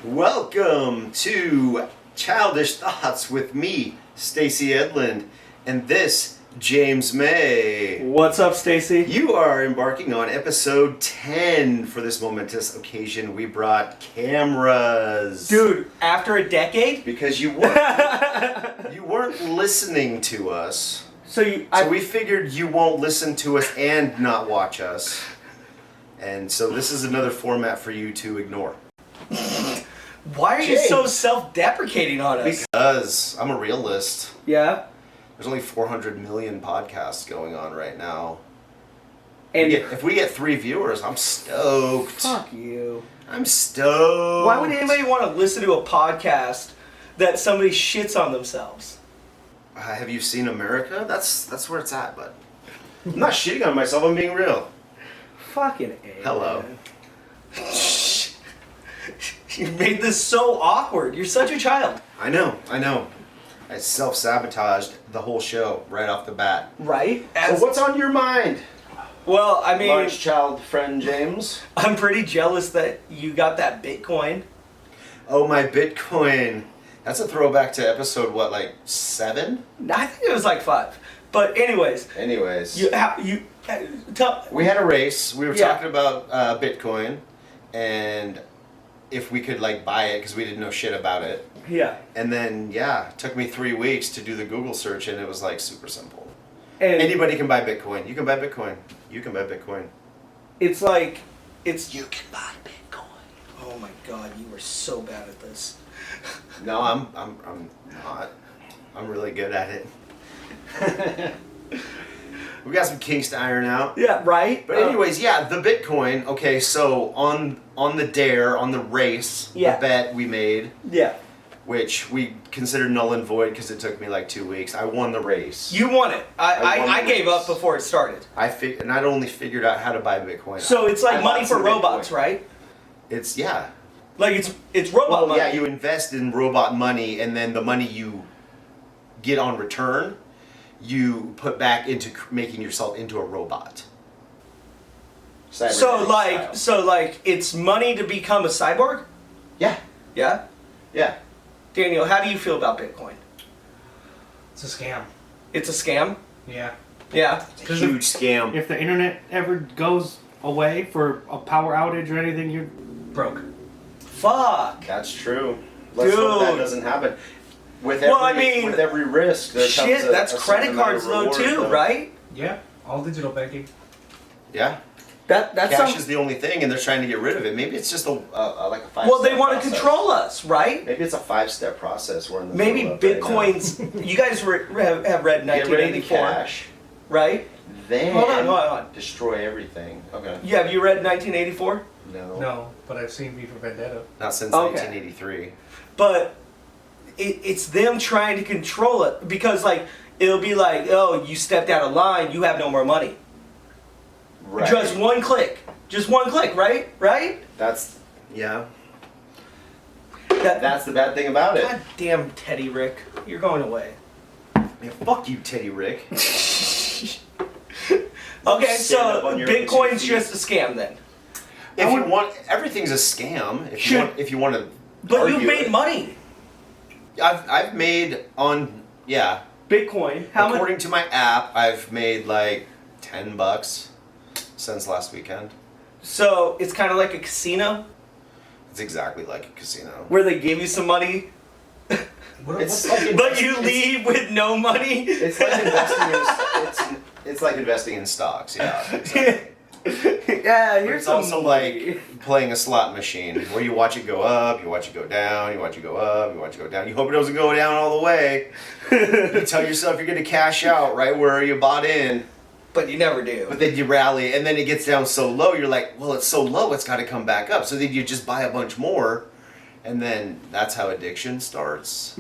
Welcome to Childish Thoughts with me, Stacey Edlund, and this, James May. What's up, Stacey? You are embarking on episode 10 for this momentous occasion. We brought cameras. Dude, after a decade? Because you weren't listening to us. So we figured you won't listen to us and not watch us. And so this is another format for you to ignore. Why are you so self-deprecating on us? Because I'm a realist. Yeah? There's only 400 million podcasts going on right now. And if we get 3 viewers, I'm stoked. Fuck you. I'm stoked. Why would anybody want to listen to a podcast that somebody shits on themselves? Have you seen America? That's where it's at, bud. I'm not shitting on myself, I'm being real. Fucking A. Hello. You made this so awkward. You're such a child. I know. I self-sabotaged the whole show right off the bat. Right? So what's on your mind? Well, I mean, Large child friend James? I'm pretty jealous that you got that Bitcoin. Oh, my Bitcoin. That's a throwback to episode, 7? I think it was like 5. But anyways. We had a race. We were talking about Bitcoin and if we could buy it because we didn't know shit about it. Yeah. And then it took me 3 weeks to do the Google search and it was super simple. And anybody can buy Bitcoin. You can buy Bitcoin. You can buy Bitcoin. You can buy Bitcoin. Oh my god, you are so bad at this. No, I'm not. I'm really good at it. We got some kinks to iron out. Yeah, right? But anyways, the Bitcoin. Okay, so on the dare, on the race, the bet we made. Yeah. Which we considered null and void because it took me 2 weeks. I won the race. You won it. I gave up before it started. I not only figured out how to buy Bitcoin. So it's like money for robots, right? It's it's robot money. Yeah, you invest in robot money, and then the money you get on return, you put back into making yourself into a robot. So it's money to become a cyborg? Yeah. Yeah? Yeah. Daniel, how do you feel about Bitcoin? It's a scam. It's a scam? Yeah. Yeah. It's a huge scam. If the internet ever goes away for a power outage or anything, you're broke. Fuck. That's true. Let's hope that doesn't happen. With every risk, there comes that's credit cards though too, right? Yeah. All digital banking. Yeah. Cash is the only thing, and they're trying to get rid of it. Maybe it's just a 5-step Well, they want to control us, right? Maybe it's a 5-step process. Maybe Bitcoin's. You guys have read 1984, cash, right? Then hold on. Destroy everything. Okay. Yeah, have you read 1984? No, but I've seen V for Vendetta. Not since 1983. But it's them trying to control it because it'll be oh, you stepped out of line, you have no more money. Right. Just one click, right? That's the bad thing about it. God damn, Teddy Rick, you're going away. Man, fuck you, Teddy Rick. Okay, so Bitcoin's just a scam then. Everything's a scam. If you want to. But you've made money. I've made on Bitcoin. According to my app, I've made $10 since last weekend. So it's kind of like a casino. It's exactly like a casino. Where they give you some money, but you leave with no money. It's like investing in it's like investing in stocks. Yeah. Exactly. Yeah, it's also like playing a slot machine where you watch it go up, you watch it go down, you watch it go up, you watch it go down. You hope it doesn't go down all the way. You tell yourself you're going to cash out right where you bought in. But you never do. But then you rally, and then it gets down so low, you're like, well, it's so low, it's got to come back up. So then you just buy a bunch more, and then that's how addiction starts.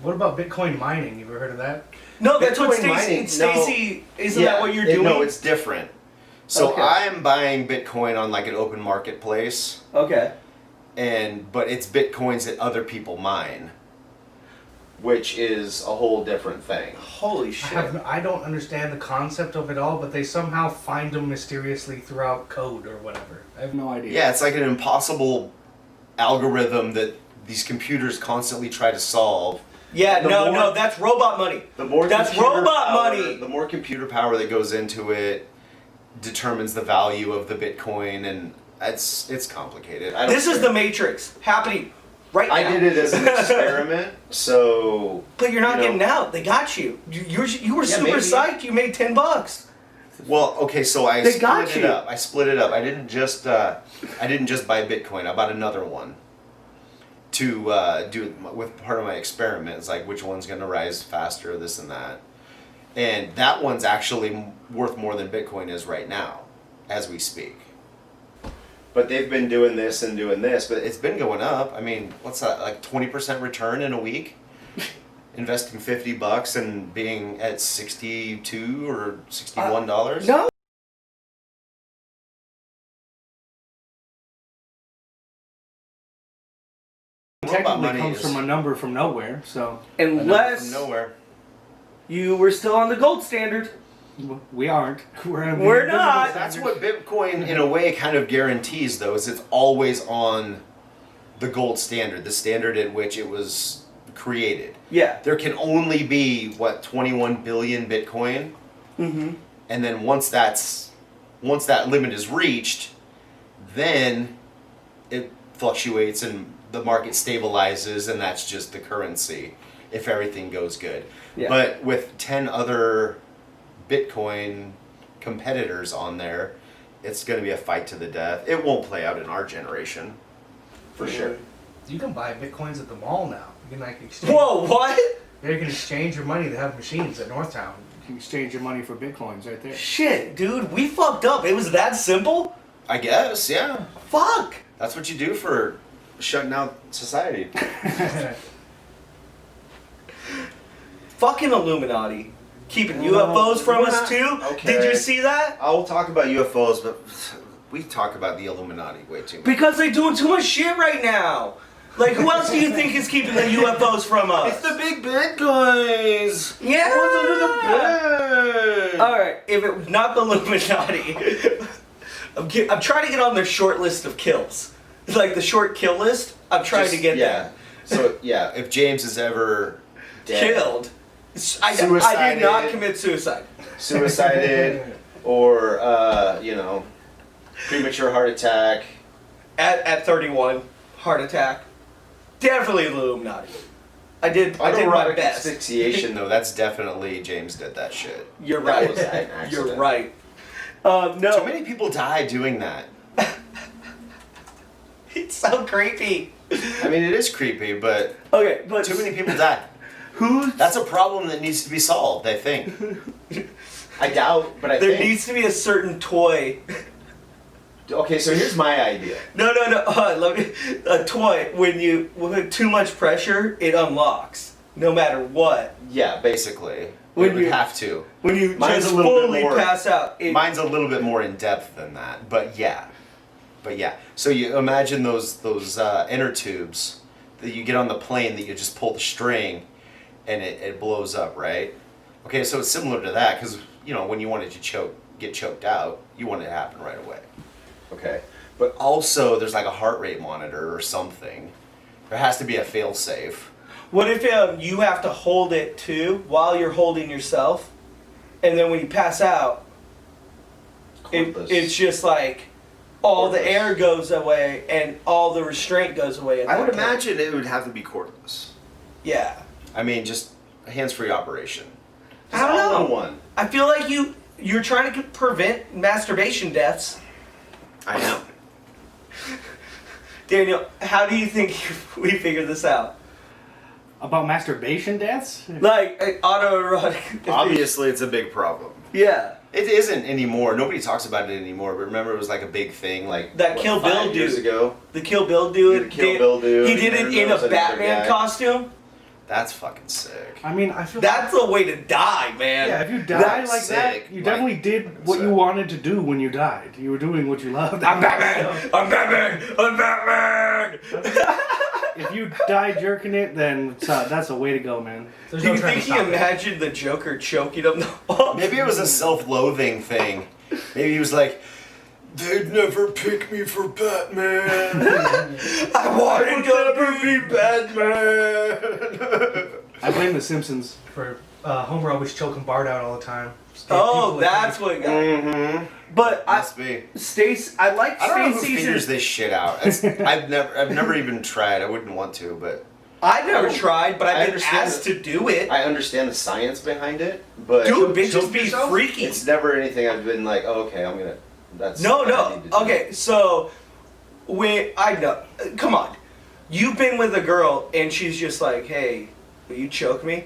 What about Bitcoin mining? You ever heard of that? No, that's what Stacey, isn't that what you're doing? No, it's different. So I'm buying Bitcoin on an open marketplace. Okay. But it's Bitcoins that other people mine. which is a whole different thing. Holy shit. I don't understand the concept of it all, but they somehow find them mysteriously throughout code or whatever. I have no idea. Yeah, it's like an impossible algorithm that these computers constantly try to solve. Yeah, The no, more- that's robot money. The more That's computer robot power- money. The more computer power that goes into it determines the value of the Bitcoin, and it's complicated. This is the Matrix happening right now. I did it as an experiment, so. But you're not getting out. They got you. You were super maybe. psyched. You made $10. Well, okay, so I They got split it you. up. I split it up. I didn't just buy Bitcoin. I bought another one to do it with part of my experiments, like which one's going to rise faster, this and that. And that one's actually worth more than Bitcoin is right now, as we speak. But they've been doing this and doing this, but it's been going up. I mean, what's that, like 20% return in a week? Investing $50 and being at $62 or $61? No. Robot Technically money comes is from a number from nowhere, so a number Unless from nowhere. you were still on the gold standard. we aren't. We're not. That's what Bitcoin, in a way, kind of guarantees, though, is it's always on the gold standard, the standard at which it was created. Yeah. There can only be, 21 billion Bitcoin? Mm-hmm. And then once that limit is reached, then it fluctuates and the market stabilizes, and that's just the currency if everything goes good. Yeah. But with 10 other Bitcoin competitors on there, it's going to be a fight to the death. It won't play out in our generation, for sure. You can buy Bitcoins at the mall now. You can like exchange. Whoa, what? Yeah, you can exchange your money. They have machines at Northtown. You can exchange your money for Bitcoins right there. Shit, dude, we fucked up. It was that simple? I guess, yeah. Fuck. That's what you do for shutting out society. Fucking Illuminati. Keeping UFOs from we're us not- too? okay. Did you see that? I'll talk about UFOs, but we talk about the Illuminati way too much. Because they're doing too much shit right now. Like, who else do you think is keeping the UFOs from us? It's the big Bitcoins! Yeah! What's under the bed? Alright, if it was not the Illuminati, I'm trying to get on their short list of kills. Like the short kill list, I'm trying to get yeah. So, yeah, if James is ever dead, killed. I did Suicided. not commit suicide. suicided, or, premature heart attack. At 31, heart attack. Definitely Illuminati. I did my Autoerotic best. asphyxiation, though, that's definitely James did that shit. You're That right. was an accident. You're right. No. Too many people die doing that. It's so creepy. I mean, it is creepy, but Okay, but too many people die. That's a problem that needs to be solved, I think. I doubt, but I there think. needs to be a certain toy. Okay, so here's my idea. No. Let me. A toy with too much pressure, it unlocks no matter what. Yeah, basically. When It would you- have to. When you Mine's just a little bit fully more- pass out. Mine's a little bit more in depth than that, but yeah. So you imagine those inner tubes that you get on the plane that you just pull the string and it blows up, right? Okay, so it's similar to that because when you wanted to get choked out, you want it to happen right away. Okay, but also there's like a heart rate monitor or something. There has to be a fail-safe. What if you have to hold it too while you're holding yourself, and then when you pass out, Cordless. it's just like all the Cordless. air goes away and all the restraint goes away. At I that would point. imagine it would have to be cordless. Yeah. I mean, just a hands-free operation. I don't Just all know. in one. I feel like you're trying to prevent masturbation deaths. I am. Daniel, how do you think we figure this out? About masturbation deaths? Like autoerotic. Obviously, it's a big problem. Yeah. It isn't anymore. Nobody talks about it anymore. But remember, it was like a big thing, like That Kill 5 Bill years dude. ago. The Kill Bill dude. The Kill Bill dude. He did it And in there was a another Batman guy. costume. That's fucking sick. I mean, I feel That's the way to die, man. yeah, if you die That's like sick. that, you Like, definitely did what you sick. wanted to do when you died. You were doing what you loved. I'm Batman! I'm Batman! I'm Batman! If you die jerking it, then that's a way to go, man. There's Do no you trying to think he stop it. imagined the Joker choking him the whole Maybe it was a self-loathing thing. Maybe he was like, they'd never pick me for Batman. I wanted to be Batman. I blame The Simpsons for Homer always choking Bart out all the time. Oh, that's what got Mm-hmm. But Must be. I like I don't know who Stacey's. figures this shit out. I've never even tried. I wouldn't want to, but I've never tried, but I I've been understand asked to do it. I understand the science behind it. But Dude, bitches choke be yourself? freaky. it's never anything I've been like, oh, okay, I'm gonna. That's No, what I no. need to do. Okay, so when I know, come on, you've been with a girl and she's just like, "Hey, will you choke me?"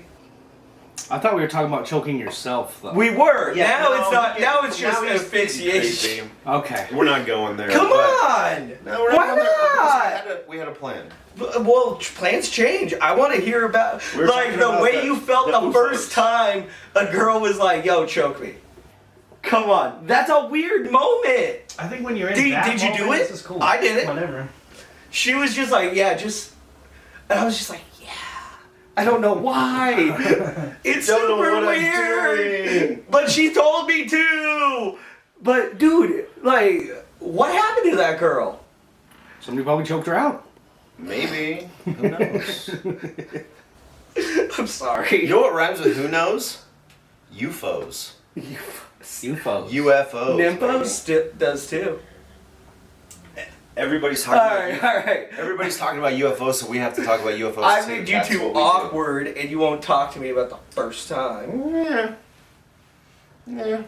I thought we were talking about choking yourself, though. We were. Yeah, now no, it's not. yeah, Now it's just now it's asphyxiation. creepy. Okay. We're not going there. Come but- on. No, we're Why not going there not? because we had a plan. Well, plans change. I want to hear about We're like talking the about way the- you felt the the first UFOs. time a girl was like, "Yo, choke me." Come on, that's a weird moment. I think when you're in Did- that did you do moment, it? this is cool. I did it. Whatever. She was just like, "Yeah, just," and I was just like, "Yeah." I don't know why. It's Don't know super what I'm weird. doing. But she told me to. But dude, like, what happened to that girl? Somebody probably choked her out. Maybe. Who knows? I'm sorry. You know what rhymes with who knows? UFOs. UFOs. UFOs. Nymphos does too. Everybody's talking about Alright. Everybody's talking about UFOs, so we have to talk about UFOs I too. made you That's too what we do. awkward and you won't talk to me about the first time. Yeah. Yeah.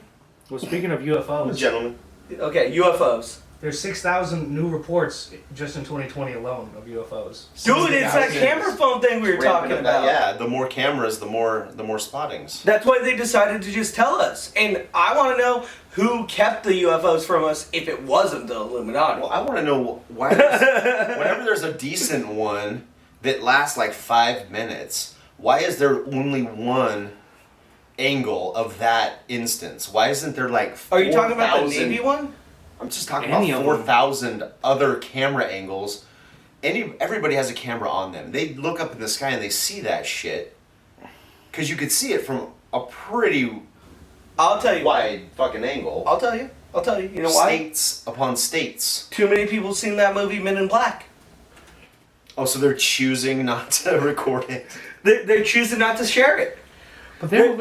Well, speaking of I'm a UFOs, gentleman. Okay, UFOs. there's 6,000 new reports just in 2020 alone of UFOs. Dude, it's that 6,000. camera phone thing we were talking Ramping about. Yeah, the more cameras, the more spottings. That's why they decided to just tell us. And I want to know who kept the UFOs from us if it wasn't the Illuminati. Well, I want to know why. Whenever there's a decent one that lasts like 5 minutes, why is there only one angle of that instance? Why isn't there like 4,000? Are you talking about the Navy one? I'm just talking Any about of them. 4,000 other camera angles. Everybody has a camera on them. They look up in the sky and they see that shit. Because you could see it from a pretty I'll tell you. wide fucking angle. I'll tell you. I'll tell you. You know why? States upon states. Too many people seen that movie Men in Black. Oh, so they're choosing not to record it. They're choosing not to share it. But they will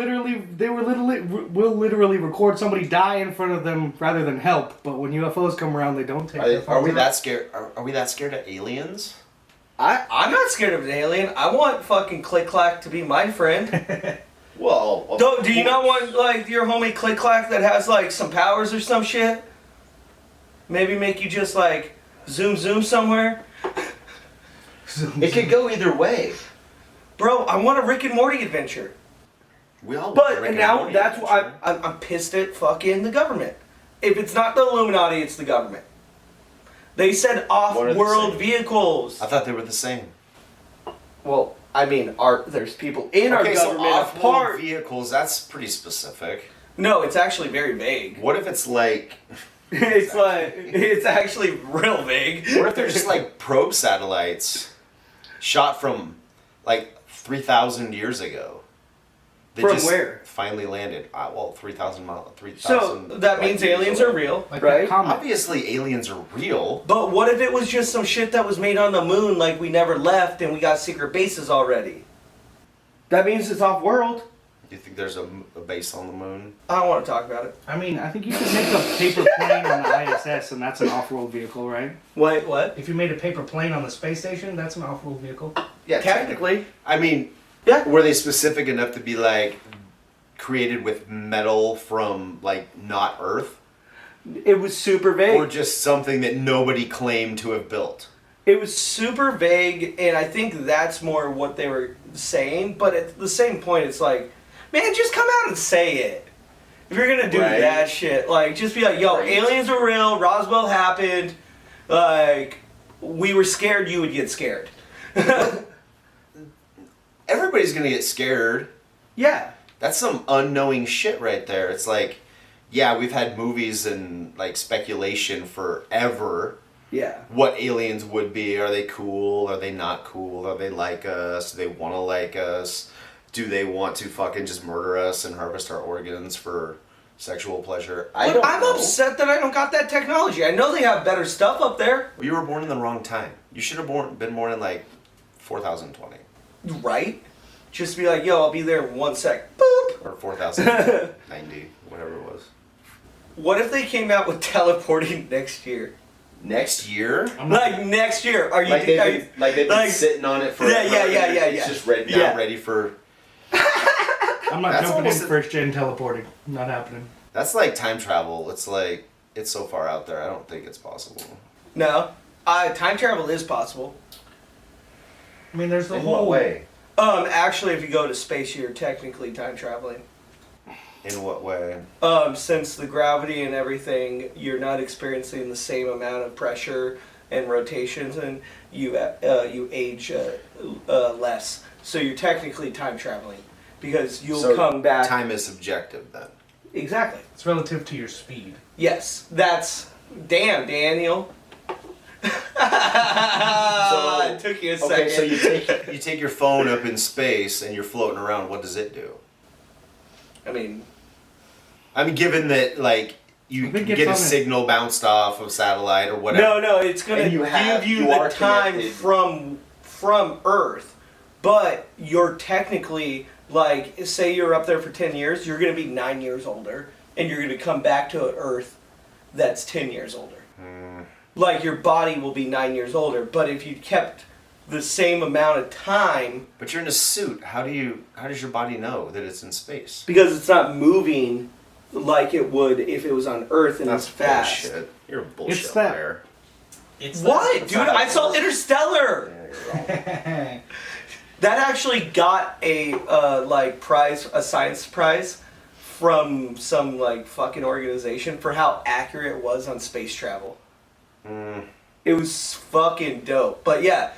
literally record somebody die in front of them rather than help. But when UFOs come around, they don't take their Are we phones. that scared? Are we that scared of aliens? I'm not scared of an alien. I want fucking Click Clack to be my friend. Well, of Do you not course. want like your homie Click Clack that has like some powers or some shit? Maybe make you just like zoom somewhere? It could go either way. Bro, I want a Rick and Morty adventure. We all. want But Rick and now Morty that's why adventure. I'm pissed at fucking the government. If it's not the Illuminati, it's the government. They said What are they off-world saying? vehicles. I thought they were the same. Well, I mean, there's people in our Okay, so government off-road apart. vehicles. That's pretty specific. No, it's actually very vague. What if it's like? It's actually real vague. What if they're just like probe satellites, shot from like 3,000 years ago? They From just where? Finally landed. Well, 3,000 miles. 3,000. So that means aliens are real, Like right? that comic. Obviously, aliens are real. But what if it was just some shit that was made on the moon, like we never left and we got secret bases already? That means it's off-world. Do you think there's a base on the moon? I don't want to talk about it. I mean, I think you could make a paper plane on the ISS, and that's an off-road vehicle, right? Wait, what? If you made a paper plane on the space station, that's an off-road vehicle. Yeah, Technically. I mean, Yeah. were they specific enough to be like created with metal from like not Earth, It was super vague. or just something that nobody claimed to have built? It was super vague, and I think that's more what they were saying. But at the same point, it's like, man, just come out and say it. If you're gonna do Right. that shit, like, just be like, yo, Right. aliens are real, Roswell happened, like, we were scared you would get scared. Everybody's gonna get scared. Yeah. That's some unknowing shit right there. It's like, yeah, we've had movies and like speculation forever, Yeah. what aliens would be. Are they cool? Are they not cool? Are they like us? Do they want to like us? Do they want to fucking just murder us and harvest our organs for sexual pleasure? I don't I'm know. upset that I don't got that technology. I know they have better stuff up there. You were born in the wrong time. You should have been born in like 4020 Right? Just be like, yo, I'll be there in 1 sec. Boop. or 4090, whatever it was. What if they came out with teleporting next year? Next year? Like next year? Are you Like they've been sitting on it for Yeah. It's just ready for. I'm not That's jumping in almost first gen teleporting. Not happening. That's like time travel. It's like it's so far out there. I don't think it's possible. No. Time travel is possible. I mean, there's the In whole what way? Actually, if you go to space, you're technically time traveling. In what way? Since the gravity and everything, you're not experiencing the same amount of pressure and rotations, and you age less. So you're technically time traveling because you'll come back. Time is subjective then. Exactly. It's relative to your speed. Yes, that's damn Daniel. It took you a second. Okay, so you take your phone up in space and you're floating around. What does it do? I mean, given that like you I think can it's get a on a- signal bounced off of satellite or whatever. no, it's gonna And you give you are the time connected. from Earth, but you're technically like, say you're up there for 10 years, you're gonna be 9 years older, and you're gonna come back to an Earth that's 10 years older. Like your body will be 9 years older, but if you kept the same amount of time, But you're in a suit. How does your body know that it's in space? because it's not moving like it would if it was on Earth and That's it's fast. bullshit. You're a bullshit It's that- liar. What, dude? I saw Interstellar. Yeah, you're wrong. That actually got a prize, a science prize, from some like fucking organization for how accurate it was on space travel. It was fucking dope. But yeah,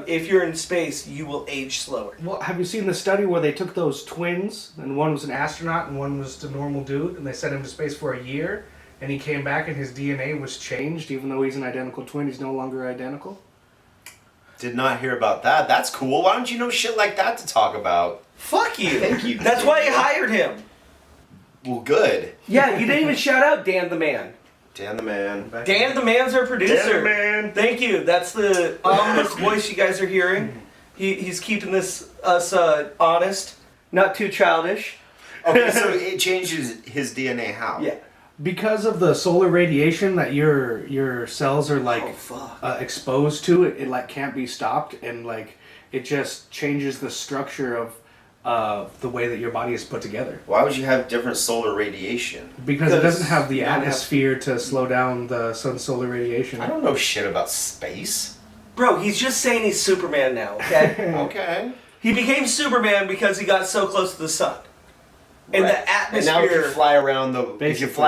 if you're in space, you will age slower. Well, have you seen the study where they took those twins, and one was an astronaut and one was the normal dude, and they sent him to space for a year, and he came back and his DNA was changed, even though he's an identical twin, he's no longer identical? Did not hear about that. That's cool. Why don't you know shit like that to talk about? Fuck you. Thank you. That's why you hired him. Well, good. Yeah, you didn't even shout out Dan the Man. Dan the man. Dan the Man's our producer. Dan the man. Thank you. That's the ominous voice you guys are hearing. He's keeping us honest, not too childish. Okay, so it changes his DNA how? Yeah. Because of the solar radiation that your cells are like Oh, fuck. exposed to, it like can't be stopped, and like it just changes the structure of the way that your body is put together. Why would you have different solar radiation? Because it doesn't have the you don't have- atmosphere to slow down the sun's solar radiation. I don't know shit about space. Bro, he's just saying he's Superman now, okay? Okay. He became Superman because he got so close to the sun. And Right. the And now if you atmosphere... fly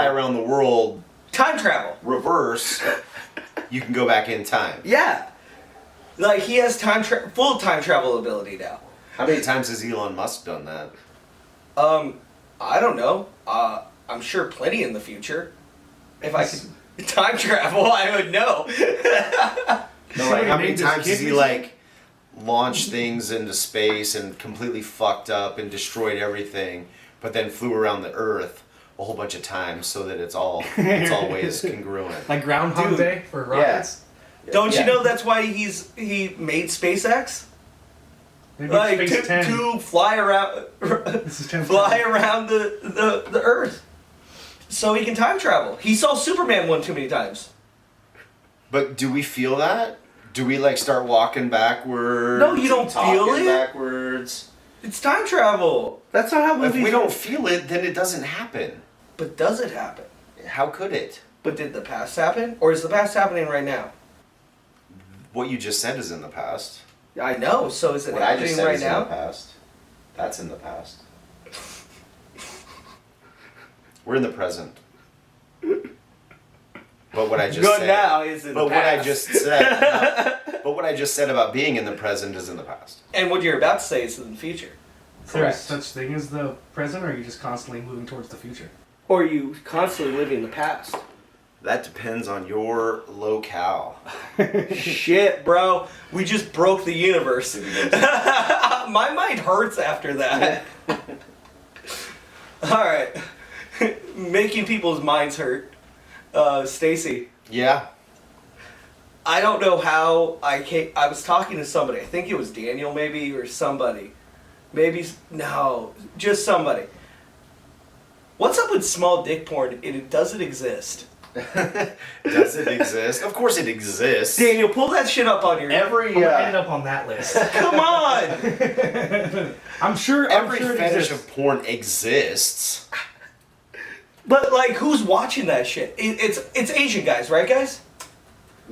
around the world Time travel. reverse, you can go back in time. Yeah. Like, he has full time travel ability now. How many times has Elon Musk done that? I don't know. I'm sure plenty in the future. If I could time travel, I would know. No, like how many named his times kid has he recently? like launched things into space and completely fucked up and destroyed everything, but then flew around the Earth a whole bunch of times so that it's always congruent. Like Groundhog Dude. Day for rockets. Don't Yeah. you know that's why he made SpaceX? Maybe Like Space 10. to fly around This is 10. fly around the Earth. So he can time travel. He saw Superman one too many times. But do we feel that? Do we like start walking backwards? No, you don't talking feel it? backwards. It's time travel. That's not how If movies we don't work. feel it, then it doesn't happen. But does it happen? How could it? But did the past happen? Or is the past happening right now? What you just said is in the past. I know, so is it What I happening just said right is in the now? past. That's in the past. We're in the present. But what I just Good said. now is in But the what I past. just said. But what I just said about being in the present is in the past. And what you're about to say is in the future. Is there Correct. such thing as the present, or are you just constantly moving towards the future? Or you constantly living the past. That depends on your locale. Shit, bro. We just broke the universe. My mind hurts after that. Alright. Making people's minds hurt. Stacey. Yeah. I don't know how I was talking to somebody. I think it was Daniel maybe or somebody. Maybe, no, just somebody. What's up with small dick porn? Does it exist? Does it exist? Of course it exists. Daniel, pull that shit up on your... I'm gonna end up on that list. Come on! I'm sure Every it fetish exists. of porn exists. But, like, who's watching that shit? It's Asian guys, right, guys?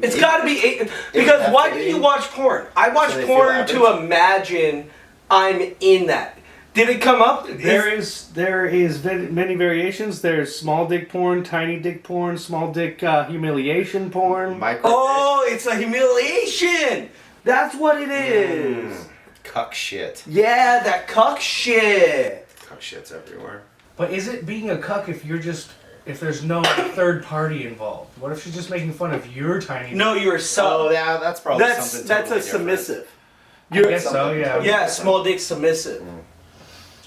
It's gotta be... Because why do you watch porn? I watch So they feel porn average? to imagine I'm in that. Did it come up? There is many variations. There's small dick porn, tiny dick porn, small dick humiliation porn. Oh, it's a humiliation! That's what it is! Cuck shit. Yeah, that cuck shit! Cuck shit's everywhere. But is it being a cuck if there's no third party involved? What if she's just making fun of your tiny? No, you're Oh, yeah, that's probably That's something a totally different. submissive. I guess so. Yeah. Yeah, small dick submissive.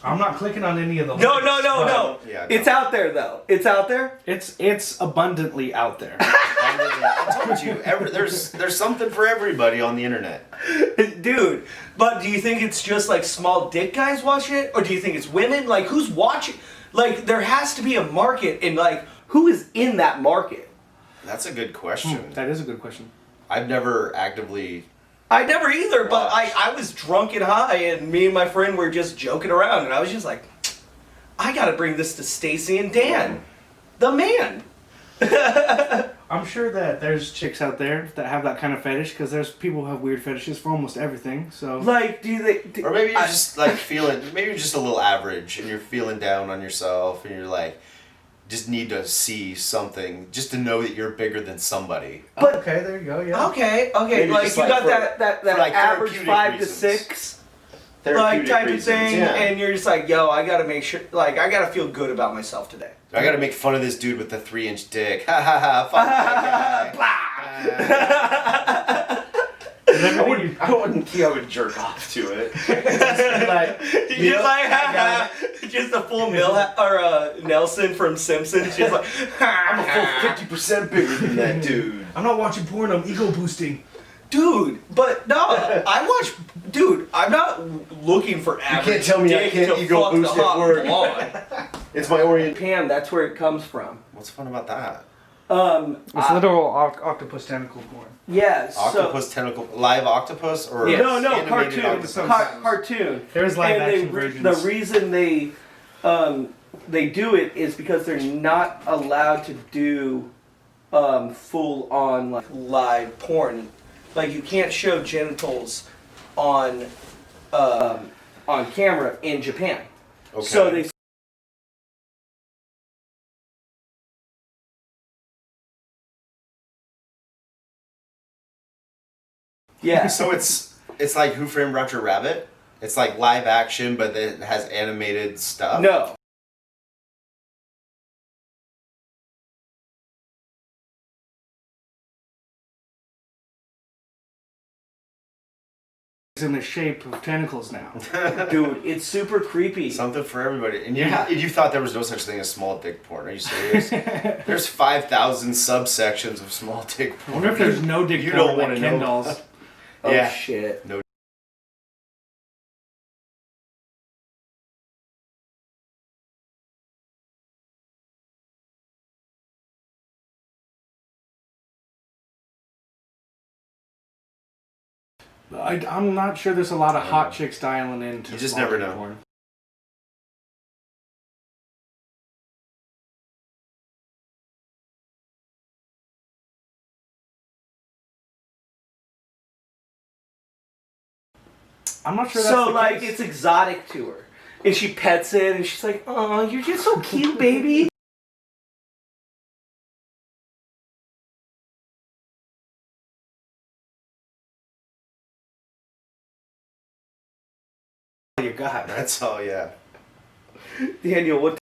I'm not clicking on any of the. No. links, but Yeah, It's out there though. It's out there. It's abundantly out there. I told you, there's something for everybody on the internet. Dude, but do you think it's just like small dick guys watching it? Or do you think it's women? Like, who's watching? Like, there has to be a market, and like, who is in that market? That's a good question. That is a good question. I've never actively... I never either, but I was drunk and high, and me and my friend were just joking around, and I was just like, I gotta bring this to Stacey and Dan. The man. I'm sure that there's chicks out there that have that kind of fetish, because there's people who have weird fetishes for almost everything. So Like, Or maybe you're just like maybe you're just a little average and you're feeling down on yourself and you're like, just need to see something, just to know that you're bigger than somebody. But- okay, there you go. Yeah. Okay, Maybe like just you like got for- that for like average therapeutic 5 to reasons. 6 like Therapeutic type of reasons, thing, yeah. and you're just like, yo, I gotta make sure, like, I gotta feel good about myself today. I gotta make fun of this dude with the 3-inch dick. Ha ha ha, fuck that guy. I wouldn't think I would jerk off to it. Like, You're just like, ha ha, just a full Nelson from Simpsons, just like, I'm a full 50% bigger than that dude. I'm not watching porn. I'm ego boosting. dude, but no, I'm not looking for average can't tell me I dick can't to ego fuck boost the at hot work. blonde. It's my orient. Japan, that's where it comes from. what's fun about that? It's literal octopus tentacle porn. Yeah, Octopus tentacle, live octopus, or Yes. No, animated cartoon. octopus? Cartoon. There's live And action versions. the reason they do it is because they're not allowed to do full on like live porn. Like you can't show genitals on camera in Japan. Okay. So they yeah. So it's like Who Framed Roger Rabbit? It's like live action, but it has animated stuff. No. It's in the shape of tentacles now. Dude, it's super creepy. Something for everybody. And you, Yeah. you thought there was no such thing as small dick porn. Are you serious? There's 5,000 subsections of small dick I porn. wonder if there's no dick You porn don't like wanna Ken know. dolls. Oh Yeah. shit. No. I'm not sure there's a lot of hot chicks dialing into. You just small never dick know. porn. I'm not sure that's So the like case. it's exotic to her. And she pets it and she's like, "Oh, you're just so cute, baby." You got That's all, yeah. Daniel, what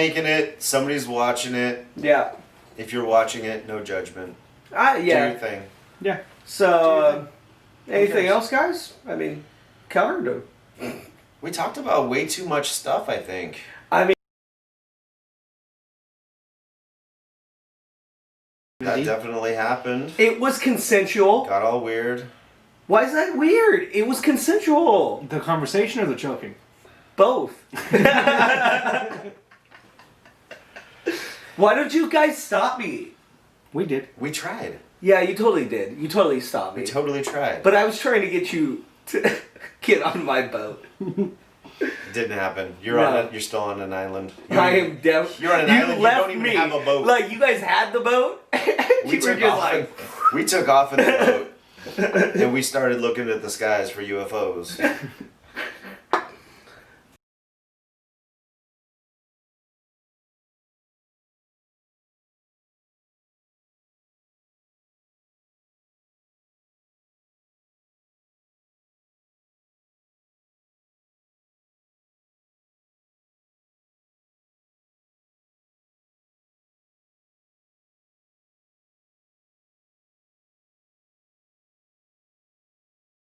making it. Somebody's watching it. Yeah. If you're watching it, no judgment. Do Yeah. your thing. Yeah. So, anything cares? else, guys? I mean, covered. We talked about way too much stuff, I think. I mean, That definitely happened. it was consensual. Got all weird. Why is that weird? It was consensual. The conversation or the choking? Both. Why don't you guys stop me? We did. We tried. Yeah, you totally did. You totally stopped me. We totally tried. But I was trying to get you to get on my boat. It didn't happen. You're No. You're still on an island. I am deaf. You're on an you island. You left don't even me. have a boat. Like, you guys had the boat. We you were took just off. like, We took off in the boat, and we started looking at the skies for UFOs.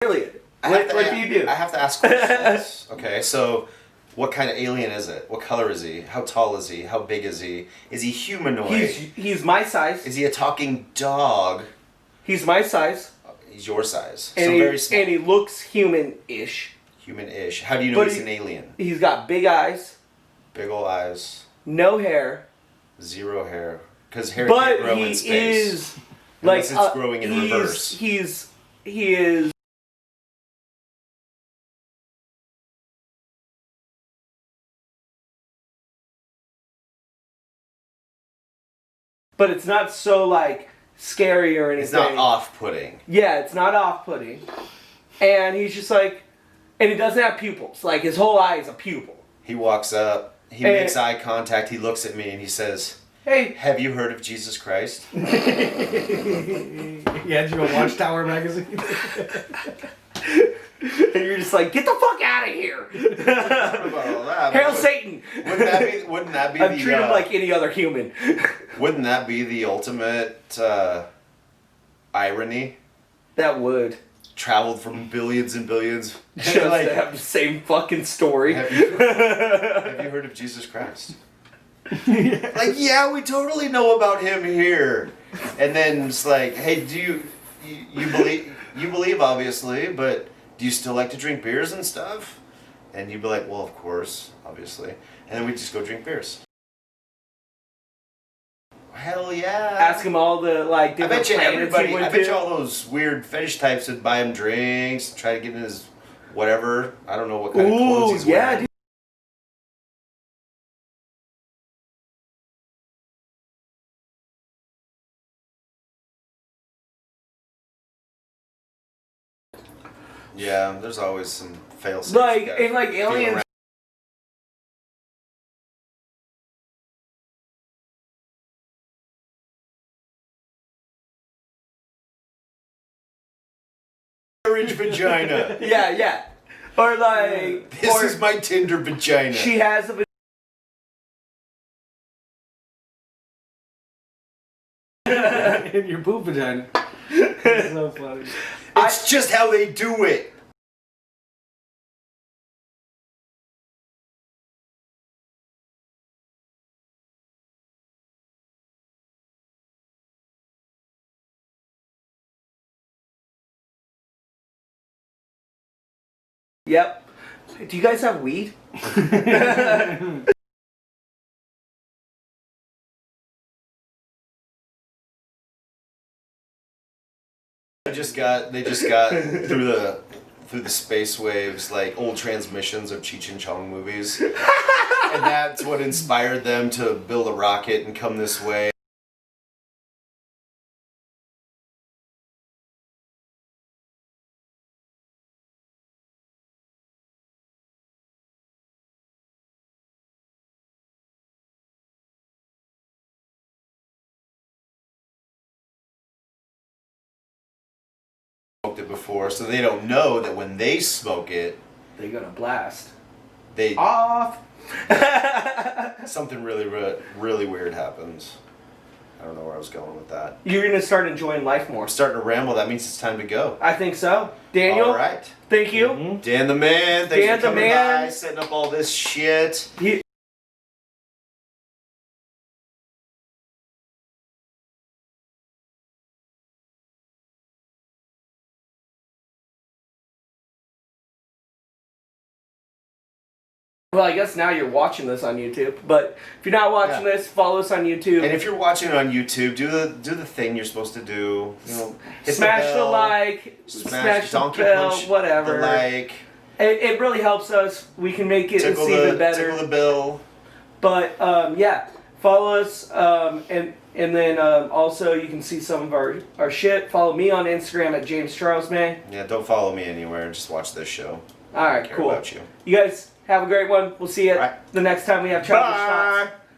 alien. I have What to- do you do? I have to ask questions. Okay, so what kind of alien is it? What color is he? How tall is he? How big is he? Is he humanoid? He's my size. Is he a talking dog? He's my size. He's your size. And, So he, very small. and he looks human-ish. Human-ish. How do you know But he's he- an alien? He's got big eyes, Big ol' eyes, no hair, zero hair. Because hair but can't grow he in space. is like Unless it's growing in he's, reverse. He is. But it's not so like scary or anything. It's not off-putting. Yeah, it's not off-putting. And he's just like, and he doesn't have pupils. Like his whole eye is a pupil. He walks up, he And- makes eye contact, he looks at me and he says, Hey, "Have you heard of Jesus Christ?" Yeah, did you go Watchtower magazine? and you're just like, get the fuck out of here! Hail Satan! Wouldn't that be I'm the treated like any other human. wouldn't that be the ultimate irony? That would. Traveled from billions and billions. Just Like, to have the same fucking story. have you heard of Jesus Christ? Like, yeah, we totally know about him here. And then it's like, hey, do you believe obviously, but do you still like to drink beers and stuff? And you'd be like, well, of course, obviously. And then we just go drink beers. Hell yeah. Ask him all the like I different bet you planets everybody, he went I bet to. you all those weird fetish types would buy him drinks, try to get in his whatever. I don't know what kind of clothes Ooh, he's yeah, wearing. dude. Yeah, there's always some fail safes. Like, and like aliens. Orange vagina. Yeah, yeah. Or like. This or is my Tinder vagina. she has a. In your boob vagina. That's so funny. It's just how they do it. Yep. Do you guys have weed? They just got through the space waves like old transmissions of Cheech and Chong movies. And that's what inspired them to build a rocket and come this way. Smoked it before, so they don't know that when they smoke it, They're gonna blast. they Off! something really weird happens. I don't know where I was going with that. You're gonna start enjoying life more. I'm starting to ramble. That means it's time to go. I think so. Daniel, All right. thank you. Mhm. Dan the man, thanks Dan for the coming man. by, setting up all this shit. Well, I guess now you're watching this on YouTube, but if you're not watching this, follow us on YouTube. And if you're watching it on YouTube, do the thing you're supposed to do. You know, hit Smash the bell, like, smash the donkey bell, punch whatever. The like, It really helps us. We can make it even better. tickle the bill. But yeah, follow us, and then also you can see some of our shit. Follow me on Instagram at James Charles May. Yeah, don't follow me anywhere. Just watch this show. All I right, care cool. about you. You guys have a great one. We'll see you Right. the next time we have Childish Thoughts. Bye.